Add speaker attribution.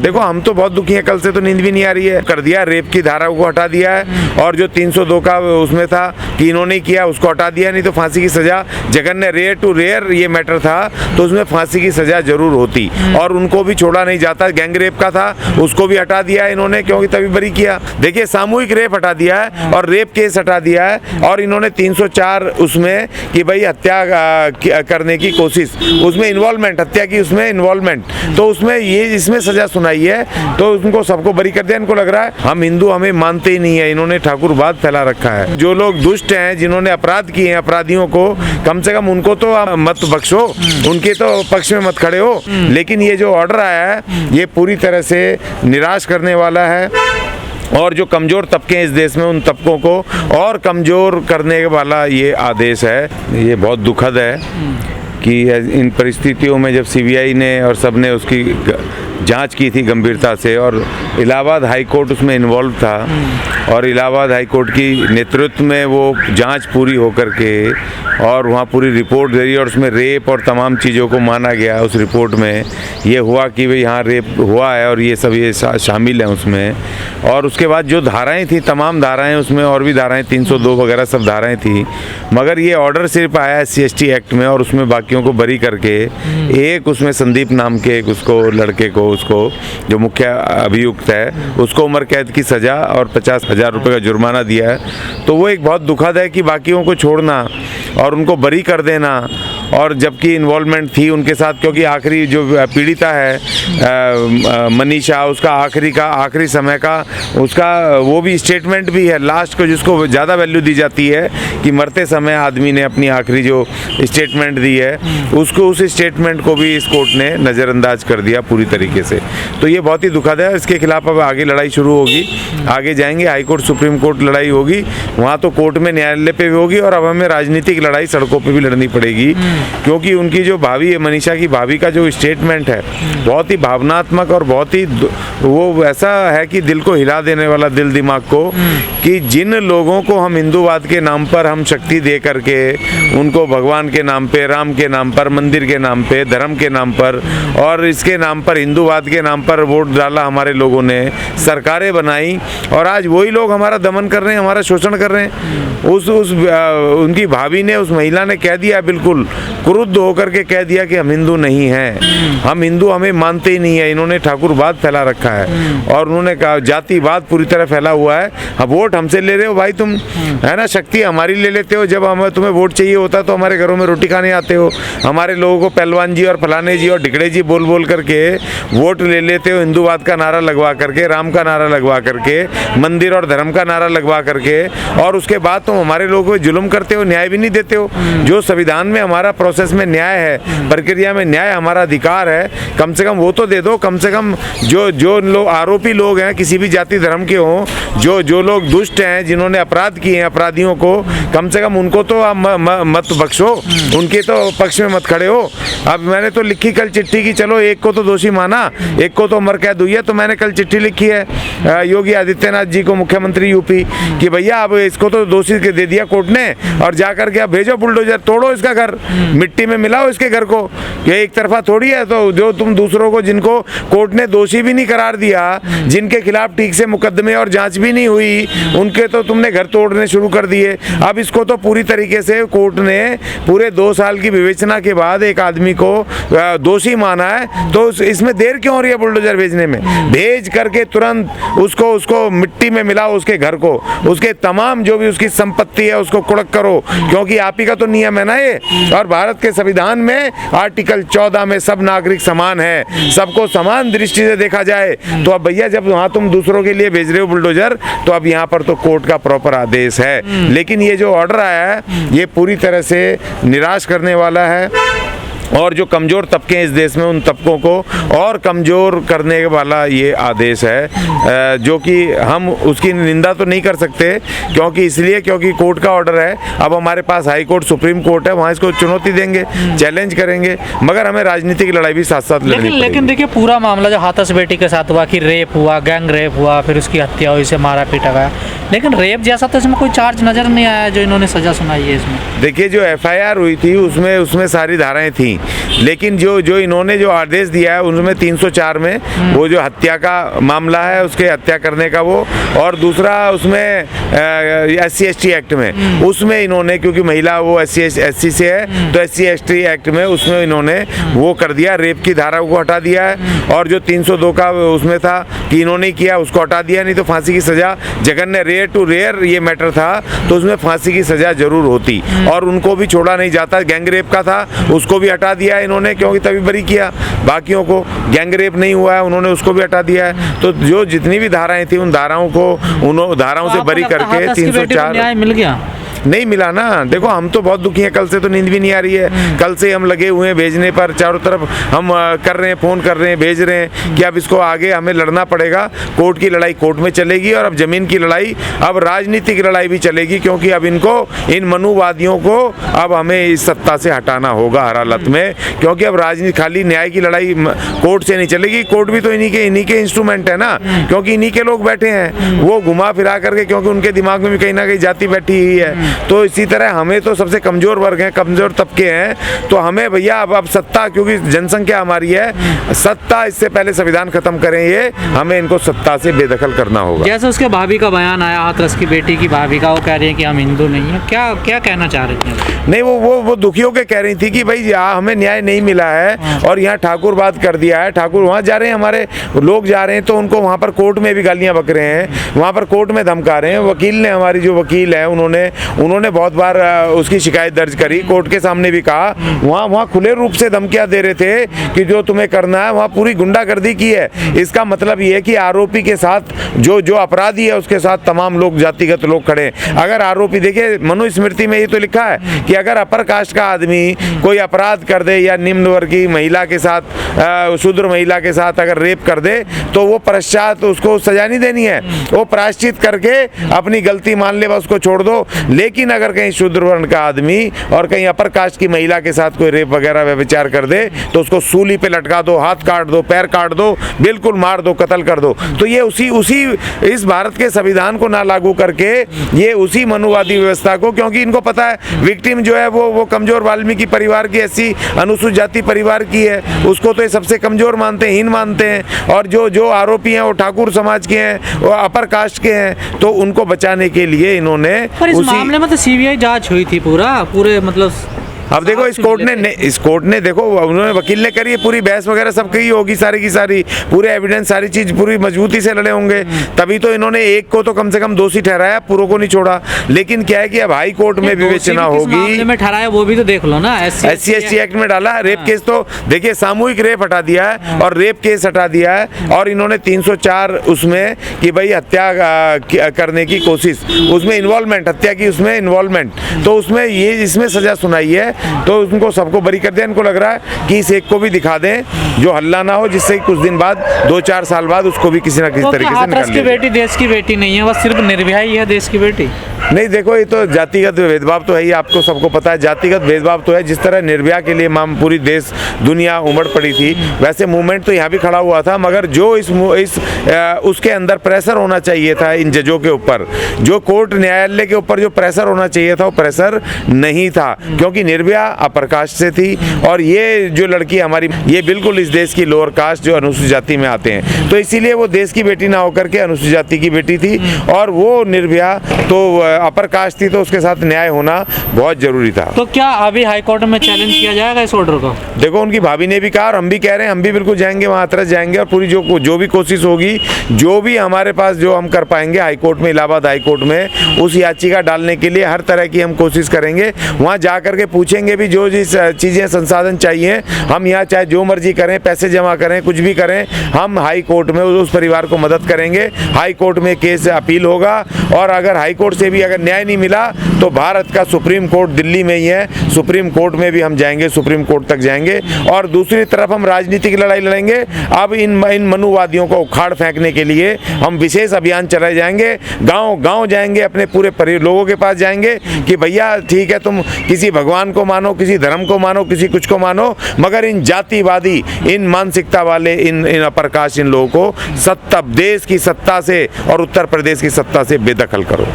Speaker 1: देखो हम तो बहुत दुखी हैं, कल से तो नींद भी नहीं आ रही है। कर दिया, रेप की धारा को हटा दिया है और जो 302 का उसमें था कि इन्होंने किया उसको हटा दिया, नहीं तो फांसी की सजा जघन्य रेयर टू रेयर ये मैटर था तो उसमें फांसी की सजा जरूर होती और उनको भी छोड़ा नहीं जाता। गैंग रेप का था उसको भी हटा दिया है इन्होंने, क्योंकि तभी बरी किया। देखिए सामूहिक रेप हटा दिया है और रेप केस हटा दिया है और इन्होंने 304 उसमें कि भाई हत्या करने की कोशिश, उसमें इन्वॉल्वमेंट, हत्या की उसमें इन्वॉल्वमेंट, तो उसमें ये इसमें सजा सुनाई है तो उनको सबको बरी कर दिया। इनको लग रहा है हम हिंदू हमें मानते ही नहीं है, इन्होंने ठाकुरवाद फैला रखा है। जो लोग दुष्ट हैं जिन्होंने अपराध किए हैं, अपराधियों को कम से कम उनको तो मत बख्शो, उनके तो पक्ष में मत खड़े हो। लेकिन ये जो ऑर्डर आया है ये पूरी तरह से निराश करने वाला है और जो कमज़ोर तबके हैं इस देश में उन तबकों को और कमज़ोर करने वाला ये आदेश है। ये बहुत दुखद है कि इन परिस्थितियों में जब सीबीआई ने और सब ने उसकी जांच की थी गंभीरता से और इलाहाबाद हाई कोर्ट उसमें इन्वॉल्व था और इलाहाबाद हाई कोर्ट की नेतृत्व में वो जांच पूरी होकर के और वहाँ पूरी रिपोर्ट दे रही और उसमें रेप और तमाम चीज़ों को माना गया। उस रिपोर्ट में ये हुआ कि भाई यहाँ रेप हुआ है और ये सब ये शामिल हैं उसमें। और उसके बाद जो धाराएं थी, तमाम धाराएं उसमें और भी धाराएं 302 वगैरह सब धाराएं थी, मगर ये ऑर्डर सिर्फ आया SC/ST एक्ट में और उसमें बाकियों को बरी करके एक उसमें संदीप नाम के एक उसको लड़के को, उसको जो मुख्य अभियुक्त है उसको उम्र कैद की सज़ा और 50,000 रुपये का जुर्माना दिया है। तो वो एक बहुत दुखद है कि बाकियों को छोड़ना और उनको बरी कर देना और जबकि इन्वॉल्वमेंट थी उनके साथ, क्योंकि आखिरी जो पीड़िता है मनीषा, उसका आखिरी समय का उसका वो भी स्टेटमेंट भी है लास्ट को, जिसको ज़्यादा वैल्यू दी जाती है कि मरते समय आदमी ने अपनी आखिरी जो स्टेटमेंट दी है उसको, उस स्टेटमेंट को भी इस कोर्ट ने नज़रअंदाज कर दिया पूरी तरीके से। तो ये बहुत ही दुखद है। इसके खिलाफ अब आगे लड़ाई शुरू होगी, आगे जाएंगे, हाई कोर्ट सुप्रीम कोर्ट लड़ाई होगी, वहाँ तो कोर्ट में न्यायालय पे भी होगी और अब हमें राजनीतिक लड़ाई सड़कों पे भी लड़नी पड़ेगी, क्योंकि उनकी जो भाभी है, मनीषा की भाभी का जो स्टेटमेंट है बहुत ही भावनात्मक और बहुत ही वो ऐसा है कि दिल को हिला देने वाला, दिल दिमाग को, कि जिन लोगों को हम हिंदूवाद के नाम पर हम शक्ति दे करके उनको भगवान के नाम पे, राम के नाम पर, मंदिर के नाम पे, धर्म के नाम पर और इसके नाम पर, हिंदूवाद के नाम पर वोट डाला हमारे लोगों ने, सरकारें बनाई और आज वही लोग हमारा दमन कर रहे हैं, हमारा शोषण कर रहे हैं। उनकी भाभी ने, उस महिला ने कह दिया, बिल्कुल क्रुद्ध होकर के कह दिया कि हम हिंदू नहीं हैं, हम हिंदू हमें मानते ही नहीं है, इन्होंने ठाकुरवाद फैला रखा है और उन्होंने कहा जातिवाद पूरी तरह फैला हुआ है। हम वोट हमसे ले रहे हो भाई तुम, है ना, शक्ति हमारी ले लेते हो, जब हमें तुम्हें वोट चाहिए होता तो हमारे घरों में रोटी खाने आते हो, हमारे लोगों को पहलवान जी और फलाने जी और ढिकड़े जी बोल बोल करके वोट ले लेते हो, हिंदूवाद का नारा लगवा करके, राम का नारा लगवा करके, मंदिर और धर्म का नारा लगवा करके, और उसके बाद तुम हमारे लोगों को जुल्म करते हो, न्याय भी नहीं देते हो। जो संविधान में हमारा प्रोसेस में न्याय है, प्रक्रिया में न्याय हमारा अधिकार है, कम से कम वो तो दे दो। कम से कम जो लोग आरोपी लोग हैं किसी भी जाति धर्म के हों, जो लोग दुष्ट हैं जिन्होंने अपराध किए हैं, अपराधियों को कम से कम उनको तो आप मत बख्शो, उनके तो पक्ष में मत खड़े हो। अब मैंने तो लिखी कल चिट्ठी की, चलो एक को तो दोषी माना, एक को तो उम्र कैद हुई है, तो मैंने कल चिट्ठी लिखी है योगी आदित्यनाथ जी को, मुख्यमंत्री यूपी, कि भैया अब इसको तो दोषी दे दिया कोर्ट ने और जाकर के अब भेजो बुलडोजर, तोड़ो इसका घर, मिट्टी में मिलाओ इसके घर को। ये एक तरफा थोड़ी है। तो जो तुम दूसरों को, जिनको कोर्ट ने दोषी भी नहीं करार दिया, जिनके खिलाफ ठीक से मुकदमे और जांच भी नहीं हुई, उनके तो तुमने घर तोड़ने शुरू कर दिए। अब इसको तो पूरी तरीके से कोर्ट ने पूरे 2 साल की विवेचना के बाद एक आदमी को दोषी माना है, तो इसमें देर क्यों हो रही है बुलडोजर भेजने में? भेज करके तुरंत उसको मिट्टी में मिलाओ, उसके घर को, उसके तमाम जो भी उसकी संपत्ति है उसको कुड़क करो, क्योंकि आप ही का तो नियम है ना ये। और भारत के संविधान में आर्टिकल 14 में सब नागरिक समान है, सबको समान दृष्टि से देखा जाए। तो अब भैया जब वहाँ तुम दूसरों के लिए भेज रहे हो बुलडोजर, तो अब यहाँ पर तो कोर्ट का प्रॉपर आदेश है। लेकिन ये जो ऑर्डर आया है ये पूरी तरह से निराश करने वाला है और जो कमज़ोर तबके हैं इस देश में उन तबकों को और कमज़ोर करने वाला ये आदेश है, जो कि हम उसकी निंदा तो नहीं कर सकते, क्योंकि कोर्ट का ऑर्डर है। अब हमारे पास हाई कोर्ट, सुप्रीम कोर्ट है, वहाँ इसको चुनौती देंगे, चैलेंज करेंगे, मगर हमें राजनीतिक लड़ाई भी साथ साथ लड़नी पड़ेगी।
Speaker 2: लेकिन देखिए पूरा मामला जो हाथरस बेटी के साथ हुआ कि रेप हुआ, गैंग रेप हुआ, फिर उसकी हत्या हुई, इसे मारा पीटा गया, लेकिन रेप जैसा तो इसमें कोई चार्ज नज़र नहीं आया जो इन्होंने सज़ा सुनाई है इसमें।
Speaker 1: देखिए जो FIR हुई थी उसमें सारी धाराएं थी, लेकिन जो जो इन्होंने जो आदेश दिया है उनमें 304 में वो जो हत्या का मामला है, उसके हत्या करने का वो, और दूसरा उसमें SC/ST एक्ट में उसमें इन्होंने, क्योंकि महिला वो SC से है तो SC/ST एक्ट में उसमें इन्होंने वो कर दिया, रेप की धारा को हटा दिया है। और जो 302 का उसमें था कि इन्होंने किया उसको हटा दिया, नहीं तो फांसी की सज़ा, जघन्य रेयर टू रेयर ये मैटर था तो उसमें फांसी की सज़ा जरूर होती, और उनको भी छोड़ा नहीं जाता। गैंग रेप का था उसको भी हटा दिया है इन्होंने, क्योंकि तभी बरी किया, बाकियों को गैंग रेप नहीं हुआ है उन्होंने उसको भी हटा दिया है। तो जो जितनी भी धाराएं थी उन धाराओं को उन धाराओं से बरी करके 304
Speaker 2: न्याय मिल गया
Speaker 1: नहीं मिला ना। देखो हम तो बहुत दुखी हैं, कल से तो नींद भी नहीं आ रही है। कल से हम लगे हुए हैं भेजने पर, चारों तरफ हम कर रहे हैं, फ़ोन कर रहे हैं, भेज रहे हैं कि अब इसको आगे हमें लड़ना पड़ेगा। कोर्ट की लड़ाई कोर्ट में चलेगी, और अब ज़मीन की लड़ाई, अब राजनीतिक लड़ाई भी चलेगी, क्योंकि अब इनको, इन मनुवादियों को अब हमें इस सत्ता से हटाना होगा हर हालत में, क्योंकि अब राजनीति खाली न्याय की लड़ाई कोर्ट से नहीं चलेगी। कोर्ट भी तो इन्हीं के इंस्ट्रूमेंट है ना, क्योंकि इन्हीं के लोग बैठे हैं, वो घुमा फिरा करके, क्योंकि उनके दिमाग में भी कहीं ना कहीं जाति बैठी हुई है। तो इसी तरह हमें तो सबसे कमज़ोर वर्ग हैं, कमज़ोर तबके हैं, तो हमें भैया अब सत्ता, क्योंकि जनसंख्या हमारी है, सत्ता इससे पहले संविधान खत्म करें, ये हमें इनको सत्ता से बेदखल करना होगा।
Speaker 2: जैसे उसके भाभी का बयान आया, हाथरस की बेटी की भाभी का, वो कह रही है कि हम हिंदू नहीं है, क्या क्या कहना चाह रही हैं?
Speaker 1: नहीं, वो दुखी होकर कह रही थी कि भाई हमें न्याय नहीं मिला है, और यहाँ ठाकुर बात कर दिया है, ठाकुर वहाँ जा रहे हैं, हमारे लोग जा रहे हैं, तो उनको वहाँ पर कोर्ट में भी गालियाँ बक रहे हैं, वहाँ पर कोर्ट में धमका रहे हैं। वकील ने, हमारी जो वकील है, उन्होंने बहुत बार उसकी शिकायत दर्ज करी, कोर्ट के सामने भी कहा, वहाँ खुले रूप से धमकियाँ दे रहे थे कि जो तुम्हें करना है, वहाँ पूरी गुंडागर्दी की है। इसका मतलब ये है कि आरोपी के साथ जो अपराधी है उसके साथ तमाम लोग, जातिगत लोग खड़े हैं। अगर आरोपी, देखिए मनुस्मृति में ये तो लिखा है कि अगर अपर कास्ट का आदमी कोई अपराध कर दे या निम्न वर्गीय महिला के साथ, शूद्र महिला के साथ अगर रेप कर दे, तो वो पश्चात उसको सजा नहीं देनी है, वो प्रायश्चित करके अपनी गलती मान ले, बस उसको छोड़ दो। लेकिन अगर कहीं शूद्र वर्ण का आदमी और कहीं अपर कास्ट की महिला के साथ कोई रेप वगैरह व्यभिचार कर दे, तो उसको सूली पे लटका दो, हाथ काट दो, पैर काट दो, बिल्कुल मार दो, कत्ल कर दो। तो ये उसी इस भारत के संविधान को ना लागू करके, ये उसी मनुवादी व्यवस्था को, क्योंकि इनको पता है विक्टिम जो है वो कमजोर वाल्मीकि परिवार की, ऐसी अनुसूचित जाति परिवार की है, उसको तो ये सबसे कमजोर मानते हैं, हीन मानते हैं। और जो आरोपी हैं वो ठाकुर समाज के हैं, वो अपर कास्ट के हैं, तो उनको बचाने के लिए इन्होंने
Speaker 2: मामले में तो CBI जांच हुई थी पूरे मतलब।
Speaker 1: अब देखो इस कोर्ट ने देखो, उन्होंने, वकील ने करी है, पूरी बहस वगैरह सब कही होगी, सारी की सारी, पूरे एविडेंस, सारी चीज पूरी मजबूती से लड़े होंगे, तभी तो इन्होंने एक को तो कम से कम दोषी ठहराया, पूरों को नहीं छोड़ा। लेकिन क्या है कि अब हाई कोर्ट में विवेचना होगी,
Speaker 2: में ठहराया वो भी तो देख लो ना,
Speaker 1: SC/ST एक्ट में डाला। रेप केस तो देखिए, सामूहिक रेप हटा दिया है और रेप केस हटा दिया है, और इन्होंने 304 उसमें कि भाई हत्या करने की कोशिश, उसमें इन्वॉल्वमेंट, हत्या की उसमें इन्वॉल्वमेंट, तो उसमें ये इसमें सजा सुनाई है, तो उनको सबको बरी कर दिया। इनको लग रहा है कि इस एक को भी दिखा दें जो हल्ला ना हो, जिससे कुछ दिन बाद, 2-4 साल बाद उसको भी किसी ना किसी तरीके से निकाल
Speaker 2: की बेटी देश की बेटी नहीं है, बस सिर्फ निर्भया ही है देश की बेटी।
Speaker 1: नहीं, देखो ये तो जातिगत भेदभाव तो है ही, आपको सबको पता है, जातिगत भेदभाव तो है। जिस तरह निर्भया के लिए पूरी देश दुनिया उमड़ पड़ी थी, वैसे मूवमेंट तो यहाँ भी खड़ा हुआ था, मगर जो उसके अंदर प्रेशर होना चाहिए था इन जजों के ऊपर, जो कोर्ट न्यायालय के ऊपर जो प्रेशर होना चाहिए था, वो प्रेशर नहीं था, क्योंकि निर्भया अपर कास्ट से थी, और ये जो लड़की हमारी, ये बिल्कुल इस देश की लोअर कास्ट, जो अनुसूचित जाति में आते हैं, तो इसीलिए वो देश की बेटी ना होकर के अनुसूचित जाति की बेटी थी, और वो निर्भया तो अपर कास्ट थी, तो उसके साथ न्याय होना बहुत जरूरी था।
Speaker 2: तो क्या अभी हाई कोर्ट में चैलेंज किया जाएगा इस ऑर्डर को?
Speaker 1: देखो उनकी भाभी ने भी कहा, और हम भी कह रहे हैं, हम भी बिल्कुल जाएंगे, वहाँ हाथरस जाएंगे, और पूरी जो भी कोशिश होगी, जो भी हमारे पास जो हम कर पाएंगे हाई कोर्ट में, इलाहाबाद हाई कोर्ट में, उस याचिका डालने के लिए हर तरह की हम कोशिश करेंगे। वहाँ जा करके पूछेंगे भी, जो जिस चीज़ें संसाधन चाहिए, हम यहाँ चाहे जो मर्जी करें, पैसे जमा करें, कुछ भी करें, हम हाई कोर्ट में उस परिवार को मदद करेंगे। हाई कोर्ट में केस अपील होगा, और अगर हाई कोर्ट से भी अगर न्याय नहीं मिला, तो भारत का सुप्रीम कोर्ट दिल्ली में ही है, सुप्रीम कोर्ट में भी हम जाएंगे, सुप्रीम कोर्ट तक जाएंगे। और दूसरी तरफ हम राजनीतिक लड़ाई लड़ेंगे। अब इन मनुवादियों को उखाड़ फेंकने के लिए हम विशेष अभियान चलाए जाएंगे, गांव जाएंगे, अपने पूरे लोगों के पास जाएंगे कि भैया ठीक है, तुम किसी भगवान को मानो, किसी धर्म को मानो, किसी कुछ को मानो, मगर इन जातिवादी, इन मानसिकता वाले, इन अपर कास्ट, इन लोगों को देश की सत्ता से और उत्तर प्रदेश की सत्ता से बेदखल करो।